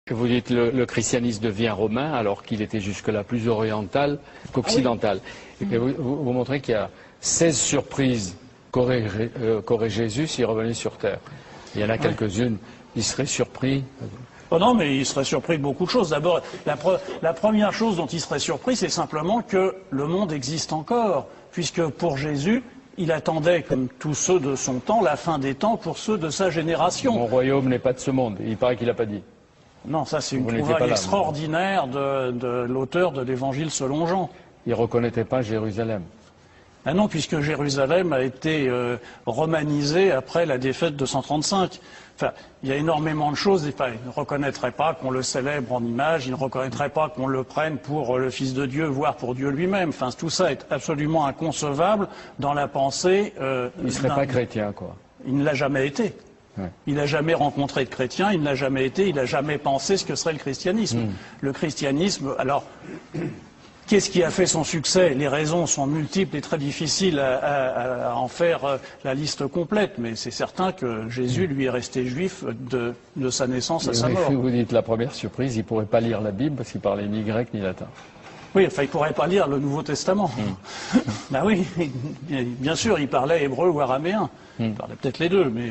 Que vous dites le christianisme devient romain alors qu'il était jusque-là plus oriental qu'occidental. Et que vous montrez qu'il y a 16 surprises qu'aurait Jésus s'il revenait sur Terre. Il y en a quelques-unes, il serait surpris. Oh non, mais il serait surpris de beaucoup de choses. D'abord, la première chose dont il serait surpris, c'est simplement que le monde existe encore. Puisque pour Jésus, il attendait, comme tous ceux de son temps, la fin des temps pour ceux de sa génération. Mon royaume n'est pas de ce monde. Il paraît qu'il n'a pas dit. Non, ça c'est une trouvaille extraordinaire de l'auteur de l'Évangile selon Jean. Il ne reconnaissait pas Jérusalem. Ah non, puisque Jérusalem a été romanisée après la défaite de 135. Enfin, il y a énormément de choses. Il ne reconnaîtrait pas qu'on le célèbre en image, il ne reconnaîtrait pas qu'on le prenne pour le Fils de Dieu, voire pour Dieu lui-même. Enfin, tout ça est absolument inconcevable dans la pensée. Il ne serait pas chrétien, quoi. Il ne l'a jamais été. Ouais. Il n'a jamais rencontré de chrétien, il ne l'a jamais été, il n'a jamais pensé ce que serait le christianisme. Le christianisme, alors, qu'est-ce qui a fait son succès? Les raisons sont multiples et très difficiles à en faire la liste complète, mais c'est certain que Jésus, lui, est resté juif de sa naissance à sa mort. Vous dites la première surprise, il ne pourrait pas lire la Bible parce qu'il parlait ni grec ni latin. Oui, enfin, il ne pourrait pas lire le Nouveau Testament. Ben oui, bien sûr, il parlait hébreu ou araméen. Il parlait peut-être les deux, mais...